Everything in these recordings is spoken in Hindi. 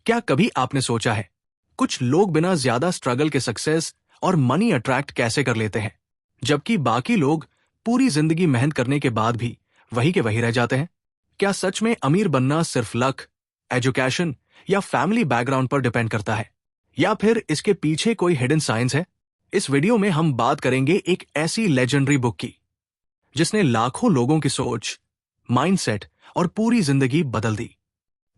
क्या कभी आपने सोचा है, कुछ लोग बिना ज्यादा स्ट्रगल के सक्सेस और मनी अट्रैक्ट कैसे कर लेते हैं, जबकि बाकी लोग पूरी जिंदगी मेहनत करने के बाद भी वही के वही रह जाते हैं? क्या सच में अमीर बनना सिर्फ लक, एजुकेशन या फैमिली बैकग्राउंड पर डिपेंड करता है, या फिर इसके पीछे कोई हिडन साइंस है? इस वीडियो में हम बात करेंगे एक ऐसी लेजेंडरी बुक की जिसने लाखों लोगों की सोच, माइंडसेट और पूरी जिंदगी बदल दी।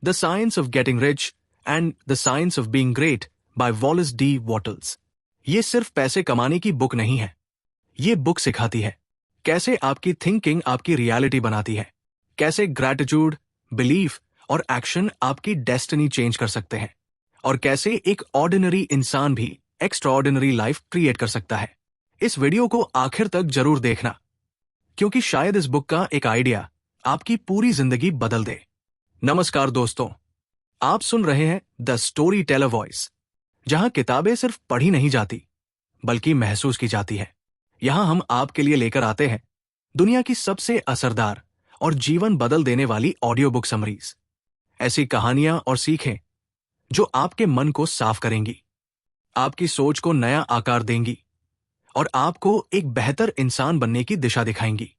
The science of getting rich and the science of being great by Wallace D Wattles. ये सिर्फ पैसे कमाने की बुक नहीं है। ये बुक सिखाती है कैसे आपकी थिंकिंग आपकी रियलिटी बनाती है, कैसे ग्रैटिट्यूड, बिलीफ और एक्शन आपकी डेस्टिनी चेंज कर सकते हैं, और कैसे एक ऑर्डिनरी इंसान भी एक्स्ट्राऑर्डिनरी लाइफ क्रिएट कर सकता है। इस वीडियो को आखिर तक जरूर देखना, क्योंकि शायद इस बुक का एक आइडिया आपकी पूरी जिंदगी बदल दे। नमस्कार दोस्तों, आप सुन रहे हैं द स्टोरी टेलर वॉइस, जहां किताबें सिर्फ पढ़ी नहीं जाती बल्कि महसूस की जाती है। यहां हम आपके लिए लेकर आते हैं दुनिया की सबसे असरदार और जीवन बदल देने वाली ऑडियो बुक समरीज, ऐसी कहानियां और सीखें जो आपके मन को साफ करेंगी, आपकी सोच को नया आकार देंगी और आपको एक बेहतर इंसान बनने की दिशा दिखाएंगी।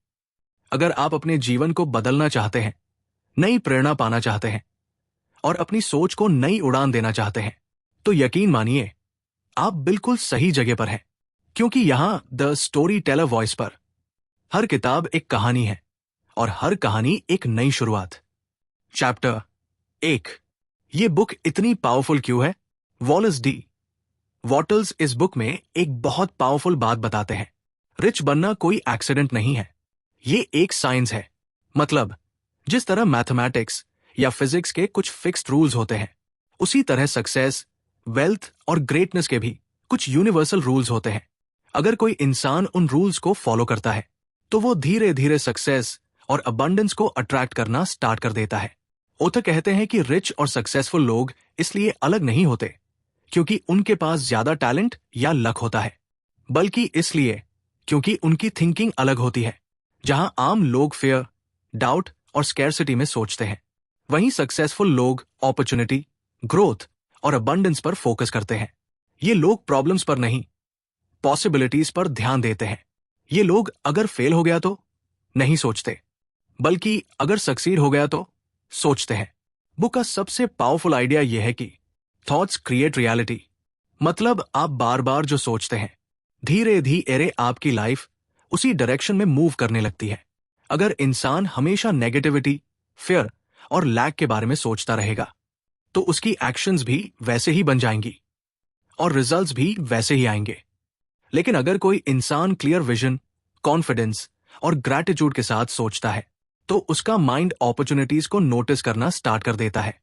अगर आप अपने जीवन को बदलना चाहते हैं, नई प्रेरणा पाना चाहते हैं और अपनी सोच को नई उड़ान देना चाहते हैं, तो यकीन मानिए आप बिल्कुल सही जगह पर हैं, क्योंकि यहां द स्टोरी टेलर वॉइस पर हर किताब एक कहानी है और हर कहानी एक नई शुरुआत। चैप्टर 1। ये बुक इतनी पावरफुल क्यों है? वॉलेस डी वॉटल्स इस बुक में एक बहुत पावरफुल बात बताते हैं। रिच बनना कोई एक्सीडेंट नहीं है, ये एक साइंस है। मतलब जिस तरह मैथमेटिक्स या फिजिक्स के कुछ फिक्स्ड रूल्स होते हैं, उसी तरह सक्सेस, वेल्थ और ग्रेटनेस के भी कुछ यूनिवर्सल रूल्स होते हैं। अगर कोई इंसान उन रूल्स को फॉलो करता है तो वो धीरे धीरे सक्सेस और अबंडेंस को अट्रैक्ट करना स्टार्ट कर देता है। ऑथर कहते हैं कि रिच और सक्सेसफुल लोग इसलिए अलग नहीं होते क्योंकि उनके पास ज्यादा टैलेंट या लक होता है, बल्कि इसलिए क्योंकि उनकी थिंकिंग अलग होती है। जहां आम लोग फियर, डाउट और स्कैरसिटी में सोचते हैं, वहीं सक्सेसफुल लोग अपॉर्चुनिटी, ग्रोथ और अबंडेंस पर फोकस करते हैं। ये लोग प्रॉब्लम्स पर नहीं, पॉसिबिलिटीज पर ध्यान देते हैं। ये लोग अगर फेल हो गया तो नहीं सोचते, बल्कि अगर सक्सीड हो गया तो सोचते हैं। बुक का सबसे पावरफुल आइडिया यह है कि थॉट्स क्रिएट रियलिटी। मतलब आप बार बार जो सोचते हैं, धीरे धीरे आपकी लाइफ उसी डायरेक्शन में मूव करने लगती है। अगर इंसान हमेशा नेगेटिविटी, फियर और लैक के बारे में सोचता रहेगा तो उसकी एक्शंस भी वैसे ही बन जाएंगी और रिजल्ट्स भी वैसे ही आएंगे। लेकिन अगर कोई इंसान क्लियर विजन, कॉन्फिडेंस और ग्रैटिट्यूड के साथ सोचता है तो उसका माइंड अपॉर्चुनिटीज को नोटिस करना स्टार्ट कर देता है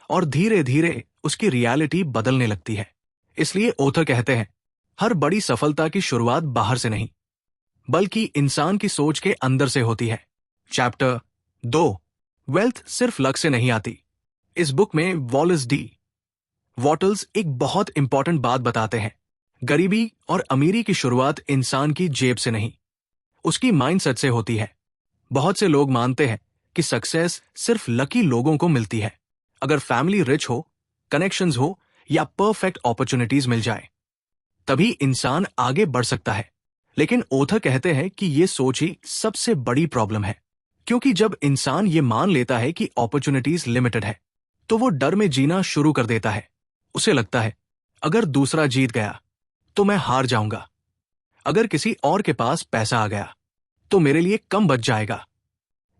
और धीरे धीरे उसकी रियलिटी बदलने लगती है। इसलिए ऑथर कहते हैं, हर बड़ी सफलता की शुरुआत बाहर से नहीं बल्कि इंसान की सोच के अंदर से होती है। चैप्टर 2। वेल्थ सिर्फ लक से नहीं आती। इस बुक में वॉलेस डी वॉटल्स एक बहुत इंपॉर्टेंट बात बताते हैं। गरीबी और अमीरी की शुरुआत इंसान की जेब से नहीं, उसकी माइंडसेट से होती है। बहुत से लोग मानते हैं कि सक्सेस सिर्फ लकी लोगों को मिलती है। अगर फैमिली रिच हो, कनेक्शंस हो या परफेक्ट अपॉर्चुनिटीज मिल जाए, तभी इंसान आगे बढ़ सकता है। लेकिन ऑथर कहते हैं कि ये सोच ही सबसे बड़ी प्रॉब्लम है, क्योंकि जब इंसान ये मान लेता है कि अपॉर्चुनिटीज लिमिटेड है तो वो डर में जीना शुरू कर देता है। उसे लगता है अगर दूसरा जीत गया तो मैं हार जाऊंगा, अगर किसी और के पास पैसा आ गया तो मेरे लिए कम बच जाएगा।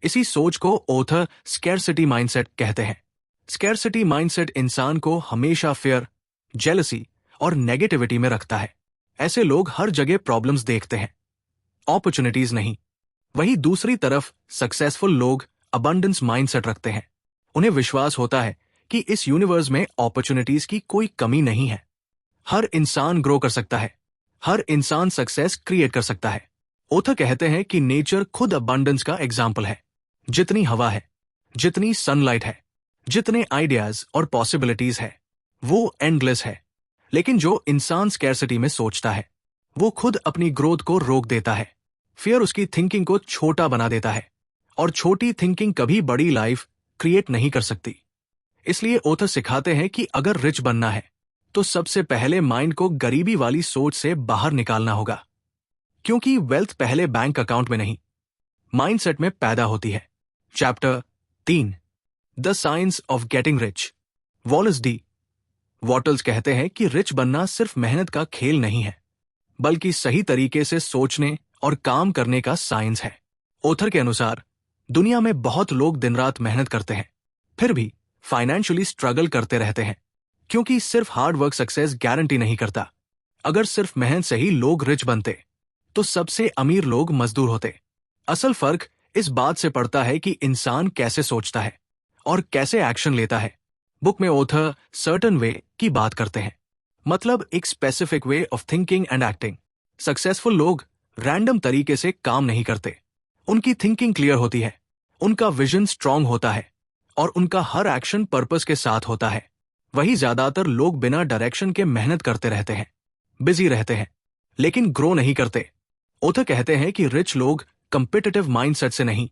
इसी सोच को ऑथर स्कैरसिटी माइंडसेट कहते हैं। स्कैरसिटी माइंडसेट इंसान को हमेशा फियर, जेलसी और नेगेटिविटी में रखता है। ऐसे लोग हर जगह प्रॉब्लम्स देखते हैं, अपॉर्चुनिटीज नहीं। वहीं दूसरी तरफ सक्सेसफुल लोग अबंडेंस माइंडसेट रखते हैं। उन्हें विश्वास होता है कि इस यूनिवर्स में अपॉर्चुनिटीज की कोई कमी नहीं है। हर इंसान ग्रो कर सकता है, हर इंसान सक्सेस क्रिएट कर सकता है। ऑथर कहते हैं कि नेचर खुद अबंडेंस का एग्जाम्पल है। जितनी हवा है, जितनी सनलाइट है, जितने आइडियाज और पॉसिबिलिटीज है, वो एंडलेस है। लेकिन जो इंसान स्कैरसिटी में सोचता है, वो खुद अपनी ग्रोथ को रोक देता है। फियर उसकी थिंकिंग को छोटा बना देता है और छोटी थिंकिंग कभी बड़ी लाइफ क्रिएट नहीं कर सकती। इसलिए ऑथर सिखाते हैं कि अगर रिच बनना है तो सबसे पहले माइंड को गरीबी वाली सोच से बाहर निकालना होगा, क्योंकि वेल्थ पहले बैंक अकाउंट में नहीं, माइंडसेट में पैदा होती है। Chapter 3, the science of getting rich. Wallace D Wattles कहते हैं कि रिच बनना सिर्फ मेहनत का खेल नहीं है, बल्कि सही तरीके से सोचने और काम करने का साइंस है। ऑथर के अनुसार दुनिया में बहुत लोग दिन रात मेहनत करते हैं, फिर भी फाइनेंशियली स्ट्रगल करते रहते हैं, क्योंकि सिर्फ हार्ड वर्क सक्सेस गारंटी नहीं करता। अगर सिर्फ मेहनत से ही लोग रिच बनते तो सबसे अमीर लोग मजदूर होते। असल फर्क इस बात से पड़ता है कि इंसान कैसे सोचता है और कैसे एक्शन लेता है। बुक में ऑथर सर्टन वे की बात करते हैं, मतलब एक specific way of thinking and acting. Successful लोग रैंडम तरीके से काम नहीं करते, उनकी थिंकिंग क्लियर होती है, उनका विजन स्ट्रांग होता है और उनका हर एक्शन पर्पस के साथ होता है। वही ज्यादातर लोग बिना डायरेक्शन के मेहनत करते रहते हैं, बिजी रहते हैं, लेकिन ग्रो नहीं करते। ऑथर कहते हैं कि रिच लोग कंपिटिटिव माइंडसेट से नहीं,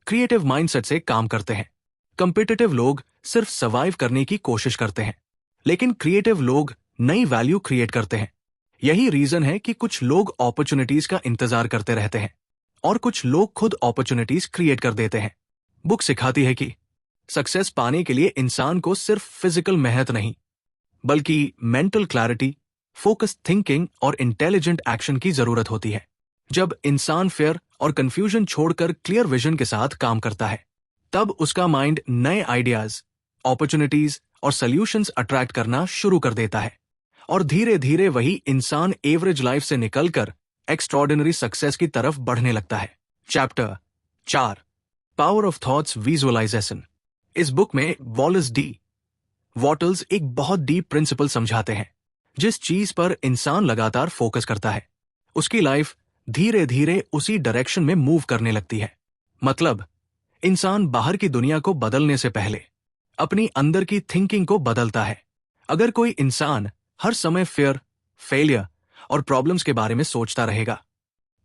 क्रिएटिव माइंडसेट से काम करते हैं। कंपिटिटिव लोग सिर्फ सर्वाइव करने की कोशिश करते हैं, लेकिन क्रिएटिव लोग नई वैल्यू क्रिएट करते हैं। यही रीजन है कि कुछ लोग अपॉर्चुनिटीज का इंतजार करते रहते हैं और कुछ लोग खुद अपॉर्चुनिटीज क्रिएट कर देते हैं। बुक सिखाती है कि सक्सेस पाने के लिए इंसान को सिर्फ फिजिकल मेहनत नहीं, बल्कि मेंटल क्लैरिटी, फोकस थिंकिंग और इंटेलिजेंट एक्शन की जरूरत होती है। जब इंसान फेयर और कंफ्यूजन छोड़कर क्लियर विजन के साथ काम करता है, तब उसका माइंड नए आइडियाज, अपॉर्चुनिटीज और सॉल्यूशंस अट्रैक्ट करना शुरू कर देता है और धीरे धीरे वही इंसान एवरेज लाइफ से निकलकर एक्स्ट्रॉर्डिनरी सक्सेस की तरफ बढ़ने लगता है। Chapter 4, power of thoughts visualization. इस बुक में वॉलेस डी वॉटल्स एक बहुत डीप प्रिंसिपल समझाते हैं। जिस चीज पर इंसान लगातार फोकस करता है, उसकी लाइफ धीरे धीरे उसी डायरेक्शन में मूव करने लगती है। मतलब इंसान बाहर की दुनिया को बदलने से पहले अपनी अंदर की थिंकिंग को बदलता है। अगर कोई इंसान हर समय फेयर, फेलियर और प्रॉब्लम्स के बारे में सोचता रहेगा,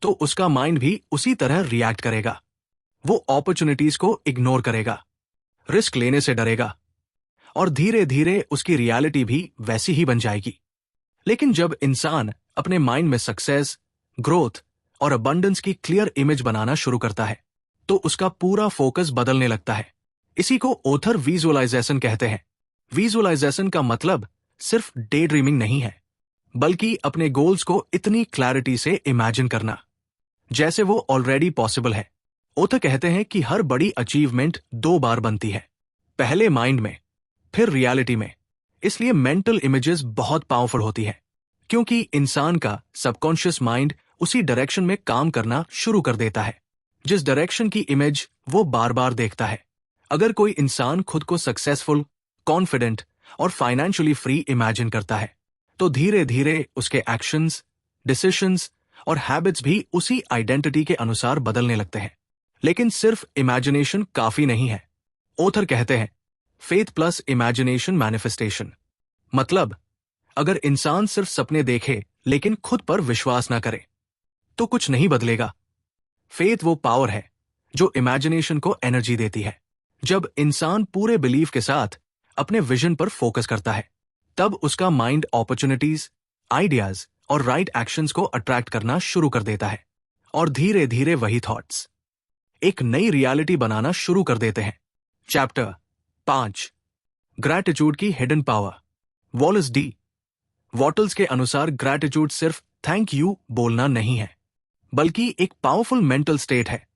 तो उसका माइंड भी उसी तरह रिएक्ट करेगा। वो अपॉर्चुनिटीज को इग्नोर करेगा, रिस्क लेने से डरेगा और धीरे धीरे उसकी रियलिटी भी वैसी ही बन जाएगी। लेकिन जब इंसान अपने माइंड में सक्सेस, ग्रोथ और अबंडेंस की क्लियर इमेज बनाना शुरू करता है, तो उसका पूरा फोकस बदलने लगता है। इसी को ऑथर विजुअलाइजेशन कहते हैं। विजुअलाइजेशन का मतलब सिर्फ डे ड्रीमिंग नहीं है, बल्कि अपने गोल्स को इतनी क्लैरिटी से इमेजिन करना जैसे वो ऑलरेडी पॉसिबल है। ऑथर कहते हैं कि हर बड़ी अचीवमेंट 2 बार बनती है, पहले माइंड में, फिर रियलिटी में। इसलिए मेंटल इमेजेस बहुत पावरफुल होती है, क्योंकि इंसान का सबकॉन्शियस माइंड उसी डायरेक्शन में काम करना शुरू कर देता है जिस डायरेक्शन की इमेज वो बार बार देखता है। अगर कोई इंसान खुद को सक्सेसफुल, कॉन्फिडेंट और फाइनेंशियली फ्री इमेजिन करता है, तो धीरे धीरे उसके एक्शंस, डिसीजंस और हैबिट्स भी उसी आइडेंटिटी के अनुसार बदलने लगते हैं। लेकिन सिर्फ इमेजिनेशन काफी नहीं है। ऑथर कहते हैं, फेथ प्लस इमेजिनेशन मैनिफेस्टेशन। मतलब अगर इंसान सिर्फ सपने देखे लेकिन खुद पर विश्वास ना करे, तो कुछ नहीं बदलेगा। फेथ वो पावर है जो इमेजिनेशन को एनर्जी देती है। जब इंसान पूरे बिलीफ के साथ अपने विजन पर फोकस करता है, तब उसका माइंड अपॉर्चुनिटीज, आइडियाज और राइट एक्शंस को अट्रैक्ट करना शुरू कर देता है और धीरे धीरे वही थॉट्स एक नई रियलिटी बनाना शुरू कर देते हैं। चैप्टर 5, ग्रैटिट्यूड की hidden power. Wallace D Wattles के अनुसार ग्रैटिट्यूड सिर्फ थैंक यू बोलना नहीं है, बल्कि एक पावरफुल मेंटल स्टेट है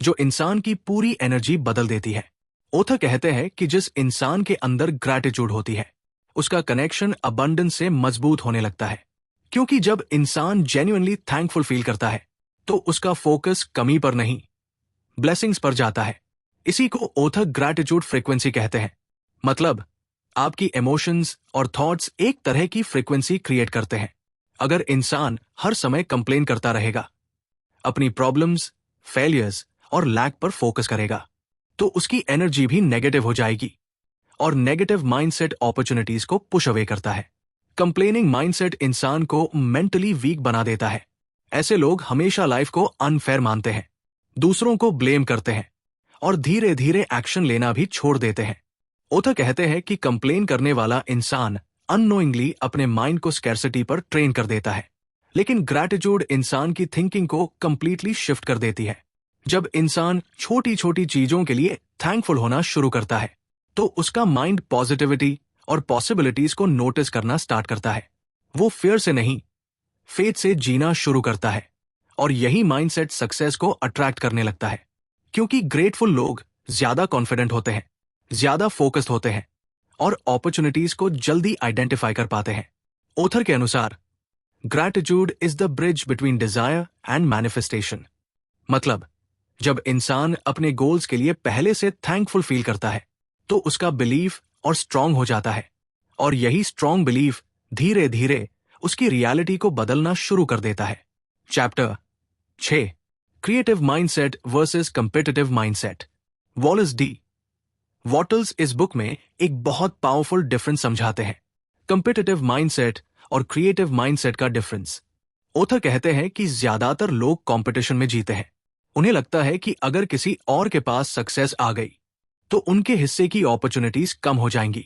जो इंसान की पूरी एनर्जी बदल देती है। ऑथर कहते हैं कि जिस इंसान के अंदर ग्रैटिट्यूड होती है, उसका कनेक्शन अबंडेंस से मजबूत होने लगता है, क्योंकि जब इंसान जेन्युइनली थैंकफुल फील करता है, तो उसका फोकस कमी पर नहीं, ब्लेसिंग्स पर जाता है। इसी को ऑथर ग्रैटिट्यूड फ्रीक्वेंसी कहते हैं। मतलब आपकी इमोशंस और थॉट्स एक तरह की फ्रीक्वेंसी क्रिएट करते हैं। अगर इंसान हर समय कंप्लेन करता रहेगा, अपनी प्रॉब्लम्स, फेलियर्स और लैक पर फोकस करेगा, तो उसकी एनर्जी भी नेगेटिव हो जाएगी और नेगेटिव माइंडसेट अपॉर्चुनिटीज को पुश अवे करता है। कंप्लेनिंग माइंडसेट इंसान को मेंटली वीक बना देता है। ऐसे लोग हमेशा लाइफ को अनफेयर मानते हैं, दूसरों को ब्लेम करते हैं और धीरे धीरे एक्शन लेना भी छोड़ देते हैं। ओथर कहते हैं कि कंप्लेन करने वाला इंसान अननोइंगली अपने माइंड को स्कैर्सिटी पर ट्रेन कर देता है, लेकिन ग्रैटिट्यूड इंसान की थिंकिंग को कंप्लीटली शिफ्ट कर देती है। जब इंसान छोटी छोटी चीजों के लिए थैंकफुल होना शुरू करता है तो उसका माइंड पॉजिटिविटी और पॉसिबिलिटीज को नोटिस करना स्टार्ट करता है। वो फियर से नहीं, फेथ से जीना शुरू करता है, और यही माइंडसेट सक्सेस को अट्रैक्ट करने लगता है, क्योंकि ग्रेटफुल लोग ज्यादा कॉन्फिडेंट होते हैं, ज्यादा फोकस्ड होते हैं और अपॉर्चुनिटीज को जल्दी आइडेंटिफाई कर पाते हैं। ओथर के अनुसार gratitude is the bridge between desire and manifestation. मतलब जब इंसान अपने गोल्स के लिए पहले से थैंकफुल फील करता है तो उसका बिलीफ और स्ट्रांग हो जाता है, और यही स्ट्रांग बिलीफ धीरे धीरे उसकी रियलिटी को बदलना शुरू कर देता है। Chapter 6, creative mindset versus competitive mindset. Wallace D Wattles इस बुक में एक बहुत पावरफुल डिफरेंस समझाते हैं, कंपेटिटिव माइंडसेट और क्रिएटिव माइंडसेट का डिफरेंस। ओथर कहते हैं कि ज्यादातर लोग कंपटीशन में जीते हैं। उन्हें लगता है कि अगर किसी और के पास सक्सेस आ गई तो उनके हिस्से की अपॉर्चुनिटीज कम हो जाएंगी।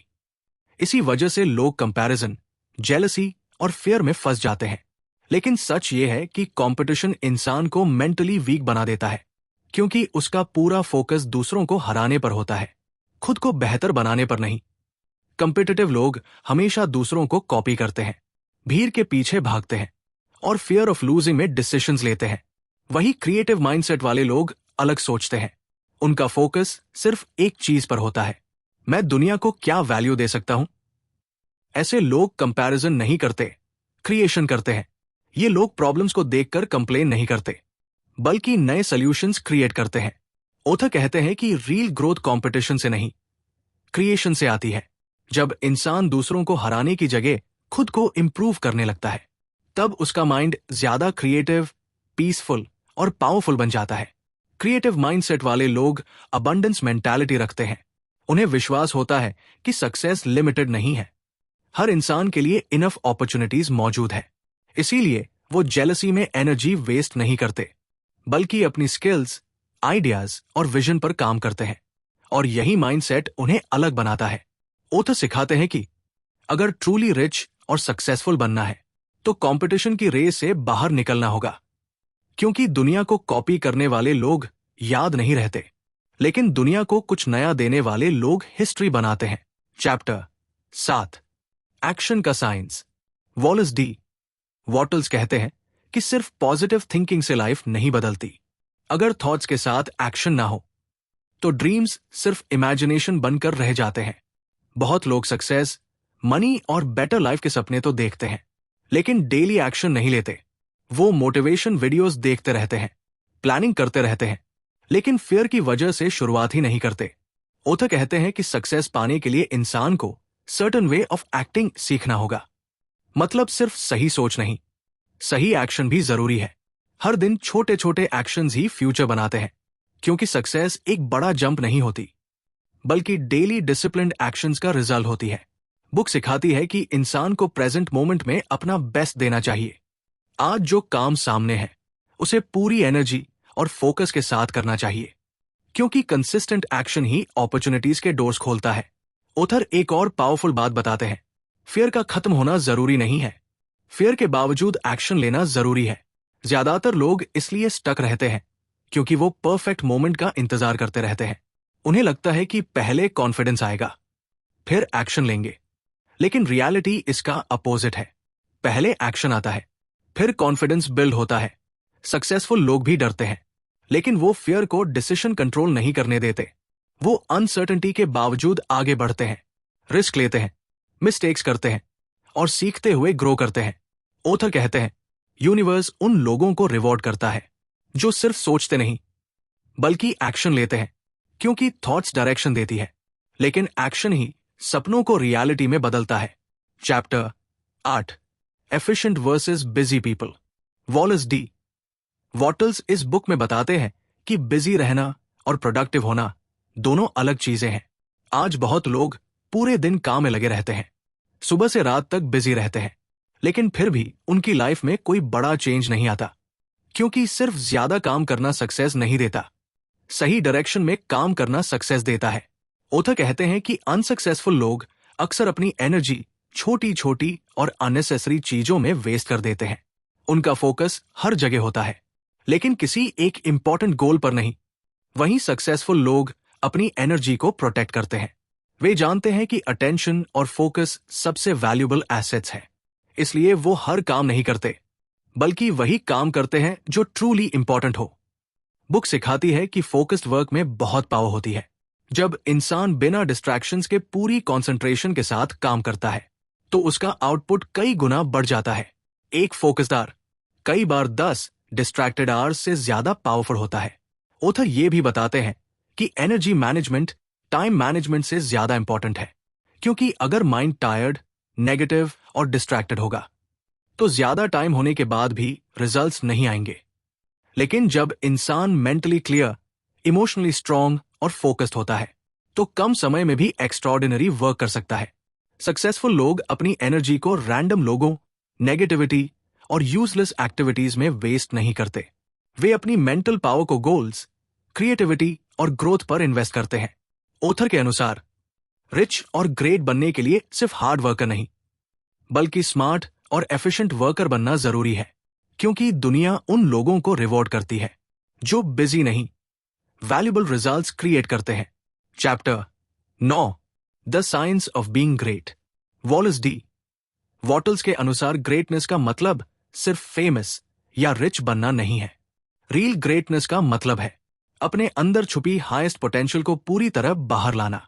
इसी वजह से लोग कंपैरिजन, जेलसी और फियर में फंस जाते हैं। लेकिन सच ये है कि कंपटीशन इंसान को मेंटली वीक बना देता है, क्योंकि उसका पूरा फोकस दूसरों को हराने पर होता है, खुद को बेहतर बनाने पर नहीं। कंपिटिटिव लोग हमेशा दूसरों को कॉपी करते हैं, भीड़ के पीछे भागते हैं और फियर ऑफ लूजिंग में डिसीजंस लेते हैं। वही क्रिएटिव माइंडसेट वाले लोग अलग सोचते हैं। उनका फोकस सिर्फ एक चीज पर होता है, मैं दुनिया को क्या वैल्यू दे सकता हूं। ऐसे लोग कंपैरिजन नहीं करते, क्रिएशन करते हैं। ये लोग प्रॉब्लम्स को देखकर कंप्लेन नहीं करते, बल्कि नए सॉल्यूशंस क्रिएट करते हैं। ओथर कहते हैं कि रियल ग्रोथ कंपटीशन से नहीं, क्रिएशन से आती है। जब इंसान दूसरों को हराने की जगह खुद को इंप्रूव करने लगता है, तब उसका माइंड ज्यादा क्रिएटिव, पीसफुल और पावरफुल बन जाता है। क्रिएटिव माइंडसेट वाले लोग अबंडेंस मेंटालिटी रखते हैं। उन्हें विश्वास होता है कि सक्सेस लिमिटेड नहीं है, हर इंसान के लिए इनफ अपॉर्चुनिटीज मौजूद है। इसीलिए वो जेलसी में एनर्जी वेस्ट नहीं करते, बल्कि अपनी स्किल्स, आइडियाज और विजन पर काम करते हैं, और यही माइंडसेट उन्हें अलग बनाता है। ओथर सिखाते हैं कि अगर ट्रूली रिच और सक्सेसफुल बनना है तो कंपटीशन की रेस से बाहर निकलना होगा, क्योंकि दुनिया को कॉपी करने वाले लोग याद नहीं रहते, लेकिन दुनिया को कुछ नया देने वाले लोग हिस्ट्री बनाते हैं। चैप्टर 7, एक्शन का साइंस। वॉलेस डी वॉटल्स कहते हैं कि सिर्फ पॉजिटिव थिंकिंग से लाइफ नहीं बदलती। अगर थॉट्स के साथ एक्शन ना हो तो ड्रीम्स सिर्फ इमेजिनेशन बनकर रह जाते हैं। बहुत लोग सक्सेस, मनी और बेटर लाइफ के सपने तो देखते हैं, लेकिन डेली एक्शन नहीं लेते। वो मोटिवेशन वीडियोस देखते रहते हैं, प्लानिंग करते रहते हैं, लेकिन फियर की वजह से शुरुआत ही नहीं करते। ओथर कहते हैं कि सक्सेस पाने के लिए इंसान को सर्टेन वे ऑफ एक्टिंग सीखना होगा। मतलब सिर्फ सही सोच नहीं, सही एक्शन भी जरूरी है। हर दिन छोटे छोटे एक्शंस ही फ्यूचर बनाते हैं, क्योंकि सक्सेस एक बड़ा जंप नहीं होती, बल्कि डेली डिसिप्लिन्ड एक्शंस का रिजल्ट होती है। बुक सिखाती है कि इंसान को प्रेजेंट मोमेंट में अपना बेस्ट देना चाहिए। आज जो काम सामने है उसे पूरी एनर्जी और फोकस के साथ करना चाहिए, क्योंकि कंसिस्टेंट एक्शन ही अपॉर्चुनिटीज के डोर्स खोलता है। ओथर एक और पावरफुल बात बताते हैं, फियर का खत्म होना जरूरी नहीं है, फियर के बावजूद एक्शन लेना जरूरी है। ज्यादातर लोग इसलिए स्टक रहते हैं क्योंकि वो परफेक्ट मोमेंट का इंतजार करते रहते हैं। उन्हें लगता है कि पहले कॉन्फिडेंस आएगा, फिर एक्शन लेंगे, लेकिन रियलिटी इसका अपोजिट है। पहले एक्शन आता है, फिर कॉन्फिडेंस बिल्ड होता है। सक्सेसफुल लोग भी डरते हैं, लेकिन वो फियर को डिसीजन कंट्रोल नहीं करने देते। वो अनसर्टेनिटी के बावजूद आगे बढ़ते हैं, रिस्क लेते हैं, मिस्टेक्स करते हैं और सीखते हुए ग्रो करते हैं। ओथर कहते हैं, यूनिवर्स उन लोगों को रिवॉर्ड करता है जो सिर्फ सोचते नहीं बल्कि एक्शन लेते हैं, क्योंकि थॉट्स डायरेक्शन देती है, लेकिन एक्शन ही सपनों को रियलिटी में बदलता है। Chapter 8, efficient versus busy people. Wallace D Wattles इस बुक में बताते हैं कि बिजी रहना और प्रोडक्टिव होना दोनों अलग चीजें हैं। आज बहुत लोग पूरे दिन काम में लगे रहते हैं, सुबह से रात तक बिजी रहते हैं, लेकिन फिर भी उनकी लाइफ में कोई बड़ा चेंज नहीं आता, क्योंकि सिर्फ ज्यादा काम करना सक्सेस नहीं देता, सही डायरेक्शन में काम करना सक्सेस देता है। ओथर कहते हैं कि अनसक्सेसफुल लोग अक्सर अपनी एनर्जी छोटी छोटी और अननेसेसरी चीजों में वेस्ट कर देते हैं। उनका फोकस हर जगह होता है, लेकिन किसी एक इंपॉर्टेंट गोल पर नहीं। वहीं सक्सेसफुल लोग अपनी एनर्जी को प्रोटेक्ट करते हैं। वे जानते हैं कि अटेंशन और फोकस सबसे वैल्यूएबल एसेट्स हैं। इसलिए वो हर काम नहीं करते, बल्कि वही काम करते हैं जो ट्रूली इंपॉर्टेंट हो। बुक सिखाती है कि फोकस्ड वर्क में बहुत पावर होती है। जब इंसान बिना डिस्ट्रैक्शंस के पूरी कंसंट्रेशन के साथ काम करता है, तो उसका आउटपुट कई गुना बढ़ जाता है। एक फोकस्ड आवर कई बार 10 डिस्ट्रैक्टेड आवर्स से ज्यादा पावरफुल होता है। ओथर ये भी बताते हैं कि एनर्जी मैनेजमेंट टाइम मैनेजमेंट से ज्यादा इंपॉर्टेंट है, क्योंकि अगर माइंड टायर्ड, नेगेटिव और डिस्ट्रैक्टेड होगा, तो ज्यादा टाइम होने के बाद भी रिजल्ट्स नहीं आएंगे। लेकिन जब इंसान मेंटली क्लियर, इमोशनली स्ट्रांग और फोकस्ड होता है, तो कम समय में भी एक्स्ट्राऑर्डिनरी वर्क कर सकता है। सक्सेसफुल लोग अपनी एनर्जी को रैंडम लोगों, नेगेटिविटी और यूजलेस एक्टिविटीज में वेस्ट नहीं करते। वे अपनी मेंटल पावर को गोल्स, क्रिएटिविटी और ग्रोथ पर इन्वेस्ट करते हैं। ओथर के अनुसार रिच और ग्रेट बनने के लिए सिर्फ हार्ड वर्कर नहीं, बल्कि स्मार्ट और एफिशिएंट वर्कर बनना जरूरी है, क्योंकि दुनिया उन लोगों को रिवॉर्ड करती है जो बिजी नहीं, वैल्यूएबल रिजल्ट्स क्रिएट करते हैं। Chapter 9, the science of being great, Wallace D Wattles के अनुसार ग्रेटनेस का मतलब सिर्फ फेमस या रिच बनना नहीं है। रियल ग्रेटनेस का मतलब है अपने अंदर छुपी हाईएस्ट पोटेंशियल को पूरी तरह बाहर लाना।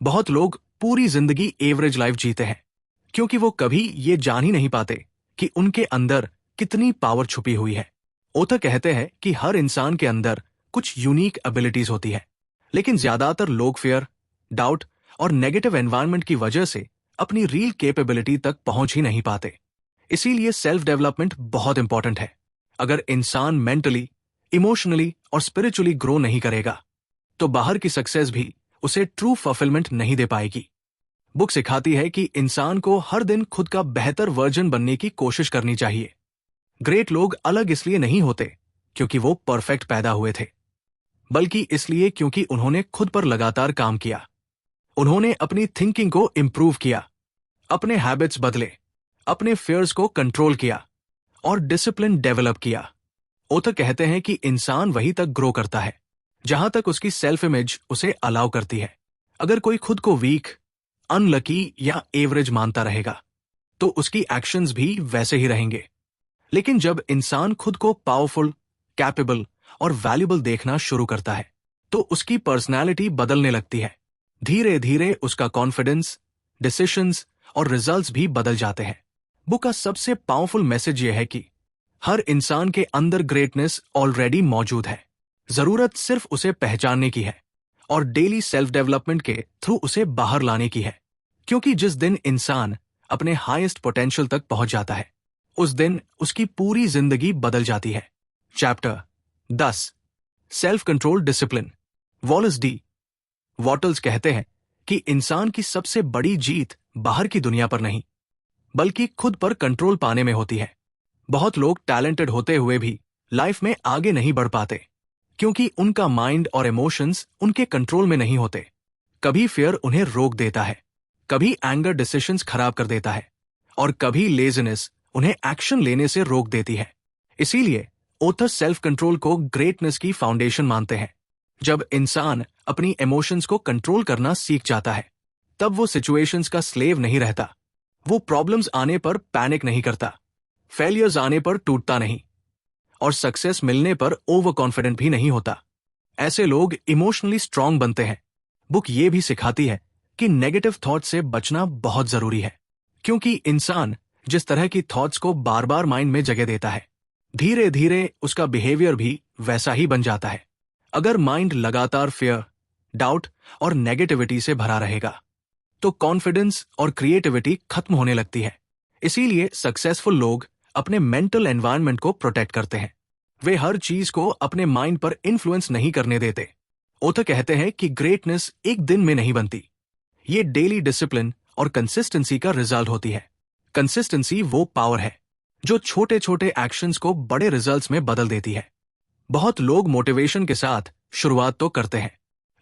बहुत लोग पूरी जिंदगी एवरेज लाइफ जीते हैं, क्योंकि वो कभी ये जान ही नहीं पाते कि उनके अंदर कितनी पावर छुपी हुई है। ओथर कहते हैं कि हर इंसान के अंदर कुछ यूनिक एबिलिटीज होती है, लेकिन ज्यादातर लोग फियर, डाउट और नेगेटिव एनवायरनमेंट की वजह से अपनी रियल कैपेबिलिटी तक पहुंच ही नहीं पाते। इसीलिए सेल्फ डेवलपमेंट बहुत इंपॉर्टेंट है। अगर इंसान मेंटली, इमोशनली और स्पिरिचुअली ग्रो नहीं करेगा, तो बाहर की सक्सेस भी उसे ट्रू फुलफिलमेंट नहीं दे पाएगी। बुक सिखाती है कि इंसान को हर दिन खुद का बेहतर वर्जन बनने की कोशिश करनी चाहिए। ग्रेट लोग अलग इसलिए नहीं होते क्योंकि वो परफेक्ट पैदा हुए थे, बल्कि इसलिए क्योंकि उन्होंने खुद पर लगातार काम किया। उन्होंने अपनी थिंकिंग को इम्प्रूव किया, अपने हैबिट्स बदले, अपने फियर्स को कंट्रोल किया और डिसिप्लिन डेवलप किया। ओथर कहते हैं कि इंसान वहीं तक ग्रो करता है जहां तक उसकी सेल्फ इमेज उसे अलाउ करती है। अगर कोई खुद को वीक, अनलकी या एवरेज मानता रहेगा, तो उसकी एक्शंस भी वैसे ही रहेंगे। लेकिन जब इंसान खुद को पावरफुल, कैपेबल और वैल्यूएबल देखना शुरू करता है, तो उसकी पर्सनैलिटी बदलने लगती है। धीरे धीरे उसका कॉन्फिडेंस, डिसीजंस और रिजल्ट्स भी बदल जाते हैं। बुक का सबसे पावरफुल मैसेज यह है कि हर इंसान के अंदर ग्रेटनेस ऑलरेडी मौजूद है। जरूरत सिर्फ उसे पहचानने की है और डेली सेल्फ डेवलपमेंट के थ्रू उसे बाहर लाने की है। क्योंकि जिस दिन इंसान अपने हाईएस्ट पोटेंशियल तक पहुंच जाता है, उस दिन उसकी पूरी जिंदगी बदल जाती है। Chapter 10, self control discipline, Wallace D Wattles कहते हैं कि इंसान की सबसे बड़ी जीत बाहर की दुनिया पर नहीं, बल्कि खुद पर कंट्रोल पाने में होती है। बहुत लोग टैलेंटेड होते हुए भी लाइफ में आगे नहीं बढ़ पाते, क्योंकि उनका माइंड और इमोशंस उनके कंट्रोल में नहीं होते। कभी फियर उन्हें रोक देता है, कभी एंगर डिसीजंस खराब कर देता है और कभी लेजीनेस उन्हें एक्शन लेने से रोक देती है। इसीलिए ओथर सेल्फ कंट्रोल को ग्रेटनेस की फाउंडेशन मानते हैं। जब इंसान अपनी इमोशंस को कंट्रोल करना सीख जाता है, तब वो सिचुएशंस का स्लेव नहीं रहता। वो प्रॉब्लम्स आने पर पैनिक नहीं करता, फेलियर्स आने पर टूटता नहीं और सक्सेस मिलने पर ओवर कॉन्फिडेंट भी नहीं होता। ऐसे लोग इमोशनली स्ट्रांग बनते हैं। बुक ये भी सिखाती है कि नेगेटिव थॉट से बचना बहुत जरूरी है, क्योंकि इंसान जिस तरह की थॉट्स को बार बार माइंड में जगह देता है, धीरे धीरे उसका बिहेवियर भी वैसा ही बन जाता है। अगर माइंड लगातार फियर, डाउट और नेगेटिविटी से भरा रहेगा, तो कॉन्फिडेंस और क्रिएटिविटी खत्म होने लगती है। इसीलिए सक्सेसफुल लोग अपने मेंटल एनवायरनमेंट को प्रोटेक्ट करते हैं। वे हर चीज को अपने माइंड पर इन्फ्लुएंस नहीं करने देते। ओथर कहते हैं कि ग्रेटनेस एक दिन में नहीं बनती, ये डेली डिसिप्लिन और कंसिस्टेंसी का रिजल्ट होती है। कंसिस्टेंसी वो पावर है जो छोटे छोटे एक्शंस को बड़े रिजल्ट्स में बदल देती है। बहुत लोग मोटिवेशन के साथ शुरुआत तो करते हैं,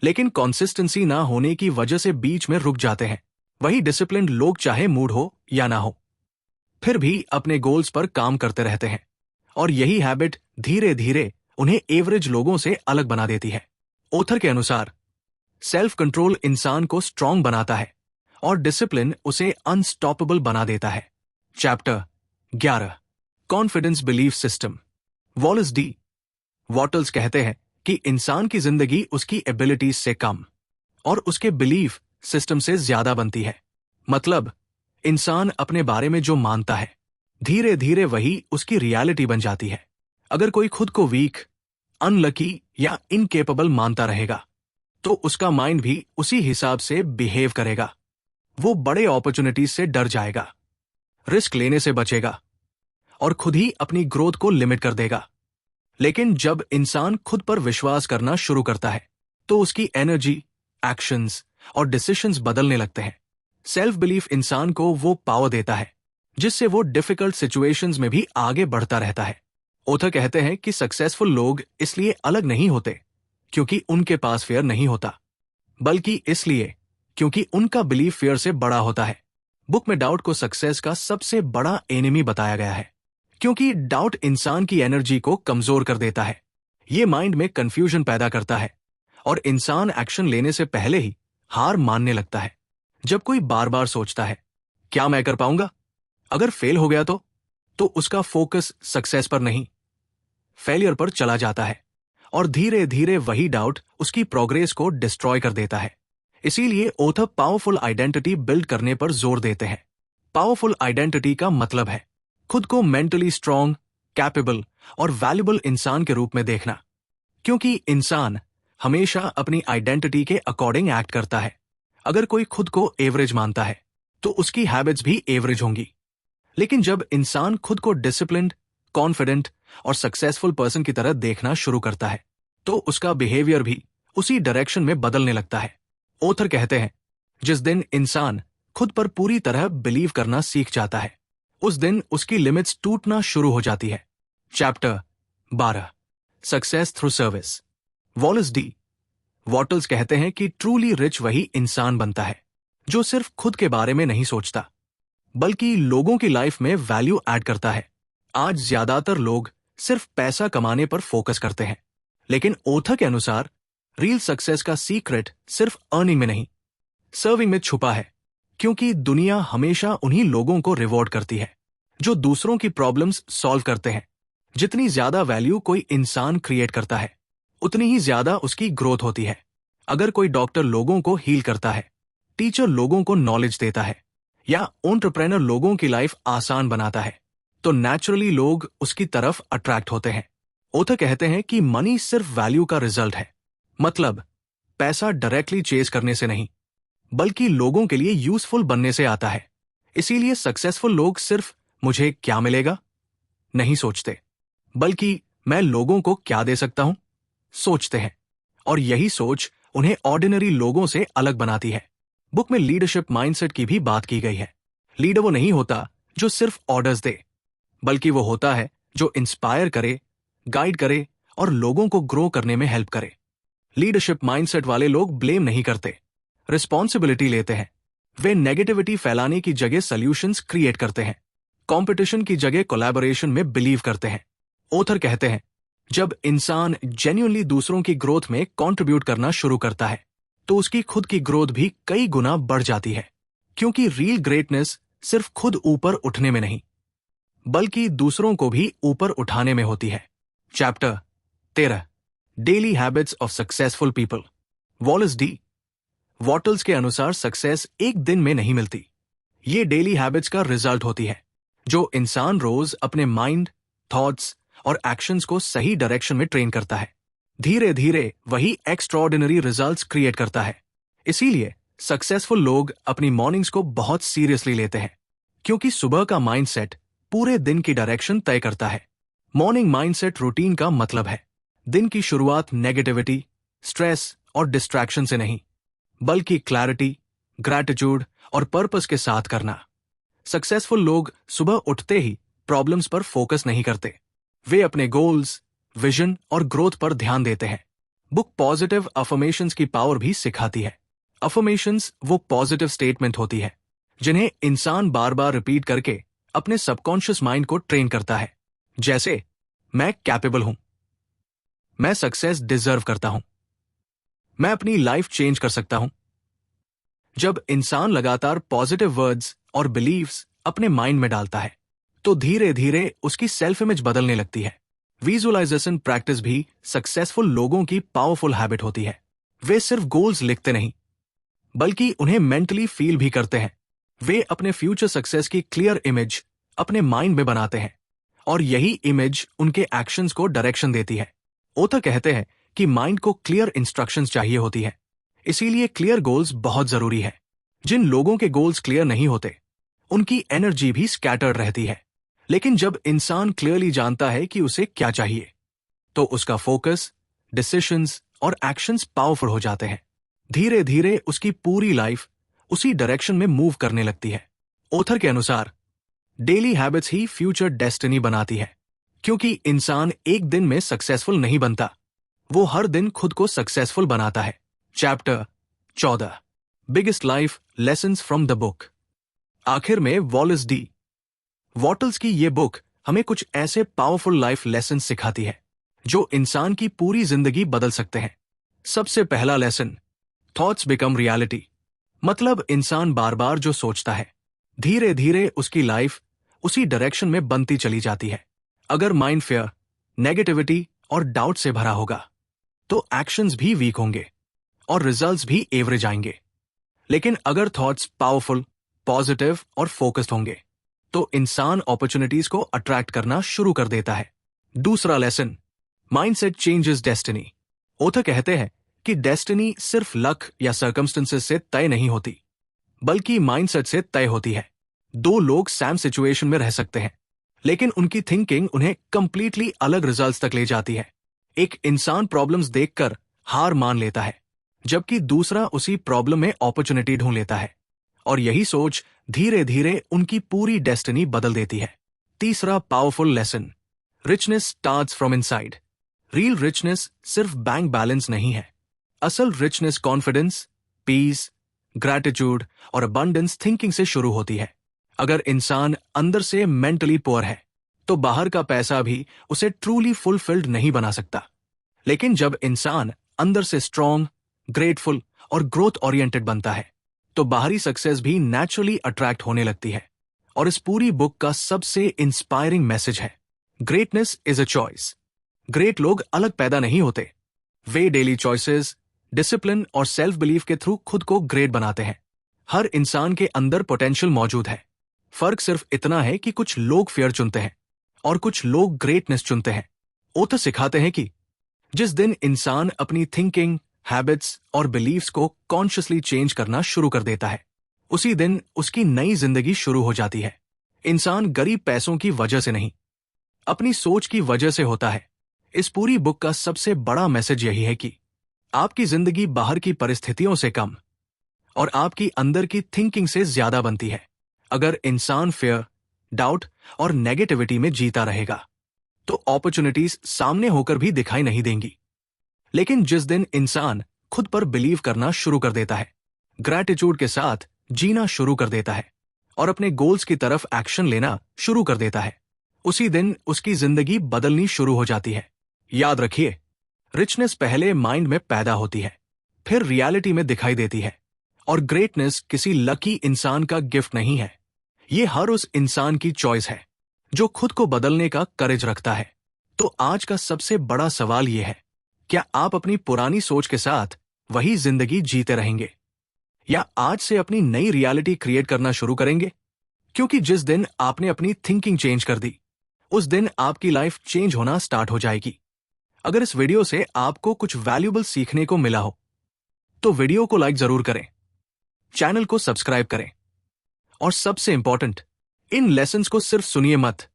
लेकिन कंसिस्टेंसी ना होने की वजह से बीच में रुक जाते हैं। वही डिसिप्लिन्ड लोग चाहे मूड हो या ना हो, फिर भी अपने गोल्स पर काम करते रहते हैं, और यही हैबिट धीरे धीरे उन्हें एवरेज लोगों से अलग बना देती है। ऑथर के अनुसार सेल्फ कंट्रोल इंसान को स्ट्रांग बनाता है और डिसिप्लिन उसे अनस्टॉपेबल बना देता है। Chapter 11, confidence belief system. Wallace D Wattles कहते हैं कि इंसान की जिंदगी उसकी एबिलिटीज से कम और उसके बिलीफ सिस्टम से ज्यादा बनती है। मतलब, इंसान अपने बारे में जो मानता है, धीरे धीरे वही उसकी रियलिटी बन जाती है। अगर कोई खुद को वीक, अनलकी या इनकेपेबल मानता रहेगा, तो उसका माइंड भी उसी हिसाब से बिहेव करेगा। वो बड़े अपॉर्चुनिटीज से डर जाएगा, रिस्क लेने से बचेगा और खुद ही अपनी ग्रोथ को लिमिट कर देगा। लेकिन जब इंसान खुद पर विश्वास करना शुरू करता है, तो उसकी एनर्जी, एक्शंस और डिसीजंस बदलने लगते हैं। सेल्फ बिलीफ इंसान को वो पावर देता है जिससे वो डिफिकल्ट सिचुएशंस में भी आगे बढ़ता रहता है। ऑथर कहते हैं कि सक्सेसफुल लोग इसलिए अलग नहीं होते क्योंकि उनके पास फियर नहीं होता, बल्कि इसलिए क्योंकि उनका बिलीफ फियर से बड़ा होता है। बुक में डाउट को सक्सेस का सबसे बड़ा एनिमी बताया गया है, क्योंकि डाउट इंसान की एनर्जी को कमजोर कर देता है। ये माइंड में कंफ्यूजन पैदा करता है और इंसान एक्शन लेने से पहले ही हार मानने लगता है। जब कोई बार बार सोचता है, क्या मैं कर पाऊंगा, अगर फेल हो गया तो उसका फोकस सक्सेस पर नहीं, फेलियर पर चला जाता है और धीरे धीरे वही डाउट उसकी प्रोग्रेस को डिस्ट्रॉय कर देता है। इसीलिए ऑथर पावरफुल आइडेंटिटी बिल्ड करने पर जोर देते हैं। पावरफुल आइडेंटिटी का मतलब है खुद को मेंटली स्ट्रांग, कैपेबल और वैल्यूबल इंसान के रूप में देखना, क्योंकि इंसान हमेशा अपनी आइडेंटिटी के अकॉर्डिंग एक्ट करता है। अगर कोई खुद को एवरेज मानता है, तो उसकी हैबिट्स भी एवरेज होंगी। लेकिन जब इंसान खुद को डिसिप्लिन्ड, कॉन्फिडेंट और सक्सेसफुल पर्सन की तरह देखना शुरू करता है, तो उसका बिहेवियर भी उसी डायरेक्शन में बदलने लगता है। ऑथर कहते हैं, जिस दिन इंसान खुद पर पूरी तरह बिलीव करना सीख जाता है, उस दिन उसकी लिमिट्स टूटना शुरू हो जाती है। Chapter 12, success through service. Wallace D Wattles कहते हैं कि ट्रूली रिच वही इंसान बनता है जो सिर्फ खुद के बारे में नहीं सोचता, बल्कि लोगों की लाइफ में वैल्यू ऐड करता है। आज ज्यादातर लोग सिर्फ पैसा कमाने पर फोकस करते हैं, लेकिन ऑथर के अनुसार रियल सक्सेस का सीक्रेट सिर्फ अर्निंग में नहीं, सर्विंग में छुपा है। क्योंकि दुनिया हमेशा उन्हीं लोगों को रिवॉर्ड करती है जो दूसरों की प्रॉब्लम्स सॉल्व करते हैं। जितनी ज्यादा वैल्यू कोई इंसान क्रिएट करता है, उतनी ही ज्यादा उसकी ग्रोथ होती है। अगर कोई डॉक्टर लोगों को हील करता है, टीचर लोगों को नॉलेज देता है, या एंटरप्रेन्योर लोगों की लाइफ आसान बनाता है, तो नेचुरली लोग उसकी तरफ अट्रैक्ट होते हैं। ऑथर कहते हैं कि मनी सिर्फ वैल्यू का रिजल्ट है। मतलब, पैसा डायरेक्टली चेज करने से नहीं, बल्कि लोगों के लिए यूजफुल बनने से आता है। इसीलिए सक्सेसफुल लोग सिर्फ मुझे क्या मिलेगा नहीं सोचते, बल्कि मैं लोगों को क्या दे सकता हूं सोचते हैं। और यही सोच उन्हें ऑर्डिनरी लोगों से अलग बनाती है। बुक में लीडरशिप माइंडसेट की भी बात की गई है। लीडर वो नहीं होता जो सिर्फ ऑर्डर्स दे, बल्कि वो होता है जो इंस्पायर करे, गाइड करे और लोगों को ग्रो करने में हेल्प करे। लीडरशिप माइंडसेट वाले लोग ब्लेम नहीं करते, रिस्पॉन्सिबिलिटी लेते हैं। वे नेगेटिविटी फैलाने की जगह सॉल्यूशंस क्रिएट करते हैं, कंपटीशन की जगह कोलैबोरेशन में बिलीव करते हैं। ऑथर कहते हैं, जब इंसान जेन्युइनली दूसरों की ग्रोथ में कंट्रीब्यूट करना शुरू करता है, तो उसकी खुद की ग्रोथ भी कई गुना बढ़ जाती है। क्योंकि रियल ग्रेटनेस सिर्फ खुद ऊपर उठने में नहीं, बल्कि दूसरों को भी ऊपर उठाने में होती है। Chapter 13, daily habits of successful people. Wallace D Wattles के अनुसार सक्सेस एक दिन में नहीं मिलती। ये डेली हैबिट्स का रिजल्ट होती है, जो इंसान रोज अपने माइंड, थॉट्स और एक्शंस को सही डायरेक्शन में ट्रेन करता है। धीरे धीरे वही एक्स्ट्राऑर्डिनरी रिजल्ट्स क्रिएट करता है। इसीलिए सक्सेसफुल लोग अपनी मॉर्निंग्स को बहुत सीरियसली लेते हैं, क्योंकि सुबह का माइंडसेट पूरे दिन की डायरेक्शन तय करता है। मॉर्निंग माइंडसेट रूटीन का मतलब है दिन की शुरुआत नेगेटिविटी, स्ट्रेस और डिस्ट्रैक्शन से नहीं, बल्कि क्लैरिटी, ग्रैटिट्यूड और पर्पस के साथ करना। सक्सेसफुल लोग सुबह उठते ही प्रॉब्लम्स पर फोकस नहीं करते। वे अपने गोल्स, विजन और ग्रोथ पर ध्यान देते हैं। बुक पॉजिटिव अफर्मेशंस की पावर भी सिखाती है। अफर्मेशंस वो पॉजिटिव स्टेटमेंट होती है जिन्हें इंसान बार बार रिपीट करके अपने सबकॉन्शियस माइंड को ट्रेन करता है। जैसे, मैं कैपेबल हूं, मैं सक्सेस डिजर्व करता हूं, मैं अपनी लाइफ चेंज कर सकता हूं। जब इंसान लगातार पॉजिटिव वर्ड्स और बिलीव्स अपने माइंड में डालता है तो धीरे धीरे उसकी सेल्फ इमेज बदलने लगती है। विजुअलाइजेशन प्रैक्टिस भी सक्सेसफुल लोगों की पावरफुल हैबिट होती है। वे सिर्फ गोल्स लिखते नहीं बल्कि उन्हें मेंटली फील भी करते हैं। वे अपने फ्यूचर सक्सेस की क्लियर इमेज अपने माइंड में बनाते हैं और यही इमेज उनके एक्शंस को डायरेक्शन देती है। ओथर कहते हैं कि माइंड को क्लियर इंस्ट्रक्शंस चाहिए होती है, इसीलिए क्लियर गोल्स बहुत जरूरी है। जिन लोगों के गोल्स क्लियर नहीं होते उनकी एनर्जी भी स्कैटर्ड रहती है, लेकिन जब इंसान क्लियरली जानता है कि उसे क्या चाहिए तो उसका फोकस, डिसीजंस और एक्शंस पावरफुल हो जाते हैं। धीरे धीरे उसकी पूरी लाइफ उसी डायरेक्शन में मूव करने लगती है। ओथर के अनुसार डेली हैबिट्स ही फ्यूचर डेस्टिनी बनाती है, क्योंकि इंसान एक दिन में सक्सेसफुल नहीं बनता, वो हर दिन खुद को सक्सेसफुल बनाता है। Chapter 14 biggest life lessons from the book. आखिर में वॉलेस डी वॉटल्स की ये बुक हमें कुछ ऐसे पावरफुल लाइफ लेसन सिखाती है जो इंसान की पूरी जिंदगी बदल सकते हैं। सबसे पहला लेसन, थॉट्स बिकम रियलिटी। मतलब इंसान बार बार जो सोचता है धीरे धीरे उसकी लाइफ उसी डायरेक्शन में बनती चली जाती है। अगर माइंड फेयर, नेगेटिविटी और डाउट से भरा होगा तो एक्शंस भी वीक होंगे और रिजल्ट्स भी एवरेज आएंगे। लेकिन अगर थॉट्स पावरफुल, पॉजिटिव और फोकस्ड होंगे तो इंसान अपॉर्चुनिटीज को अट्रैक्ट करना शुरू कर देता है। दूसरा lesson, mindset changes destiny. Other कहते हैं कि डेस्टिनी सिर्फ लक या सर्कमस्टेंसेस से तय नहीं होती, बल्कि माइंडसेट से तय होती है। दो लोग सेम सिचुएशन में रह सकते हैं, लेकिन उनकी थिंकिंग उन्हें कंप्लीटली अलग रिजल्ट्स तक ले जाती है। एक इंसान प्रॉब्लम्स देखकर हार मान लेता है, जबकि दूसरा उसी प्रॉब्लम में अपॉर्चुनिटी ढूंढ लेता है, और यही सोच धीरे धीरे उनकी पूरी डेस्टिनी बदल देती है। तीसरा powerful lesson, richness starts from inside. Real richness सिर्फ बैंक बैलेंस नहीं है। असल रिचनेस कॉन्फिडेंस, पीस, ग्रैटिट्यूड और अबंडेंस थिंकिंग से शुरू होती है। अगर इंसान अंदर से मेंटली पुअर है तो बाहर का पैसा भी उसे ट्रूली फुलफिल्ड नहीं बना सकता। लेकिन जब इंसान अंदर से स्ट्रॉन्ग, ग्रेटफुल और ग्रोथ ओरिएंटेड बनता है तो बाहरी सक्सेस भी नेचुरली अट्रैक्ट होने लगती है। और इस पूरी बुक का सबसे इंस्पायरिंग मैसेज है, greatness is a choice. Great लोग अलग पैदा नहीं होते, वे डेली चॉइसेस, डिसिप्लिन और सेल्फ बिलीफ के थ्रू खुद को ग्रेट बनाते हैं। हर इंसान के अंदर पोटेंशियल मौजूद है। फर्क सिर्फ इतना है कि कुछ लोग फेयर चुनते हैं और कुछ लोग ग्रेटनेस चुनते हैं। ओथर सिखाते हैं कि जिस दिन इंसान अपनी थिंकिंग, हैबिट्स और बिलीव्स को कॉन्शियसली चेंज करना शुरू कर देता है, उसी दिन उसकी नई जिंदगी शुरू हो जाती है। इंसान गरीब पैसों की वजह से नहीं, अपनी सोच की वजह से होता है। इस पूरी बुक का सबसे बड़ा मैसेज यही है कि आपकी जिंदगी बाहर की परिस्थितियों से कम और आपकी अंदर की थिंकिंग से ज्यादा बनती है। अगर इंसान फेयर, डाउट और नेगेटिविटी में जीता रहेगा तो अपॉर्चुनिटीज सामने होकर भी दिखाई नहीं देंगी। लेकिन जिस दिन इंसान खुद पर बिलीव करना शुरू कर देता है, ग्रैटिट्यूड के साथ जीना शुरू कर देता है और अपने गोल्स की तरफ एक्शन लेना शुरू कर देता है, उसी दिन उसकी जिंदगी बदलनी शुरू हो जाती है। याद रखिए, रिचनेस पहले माइंड में पैदा होती है, फिर रियलिटी में दिखाई देती है, और ग्रेटनेस किसी लकी इंसान का गिफ्ट नहीं है। ये हर उस इंसान की चॉइस है जो खुद को बदलने का करेज रखता है। तो आज का सबसे बड़ा सवाल यह है, क्या आप अपनी पुरानी सोच के साथ वही जिंदगी जीते रहेंगे या आज से अपनी नई रियलिटी क्रिएट करना शुरू करेंगे? क्योंकि जिस दिन आपने अपनी थिंकिंग चेंज कर दी, उस दिन आपकी लाइफ चेंज होना स्टार्ट हो जाएगी। अगर इस वीडियो से आपको कुछ वैल्यूएबल सीखने को मिला हो तो वीडियो को लाइक जरूर करें, चैनल को सब्सक्राइब करें और सबसे इंपॉर्टेंट, इन लेसन्स को सिर्फ सुनिए मत,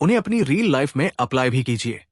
उन्हें अपनी रियल लाइफ में अप्लाई भी कीजिए।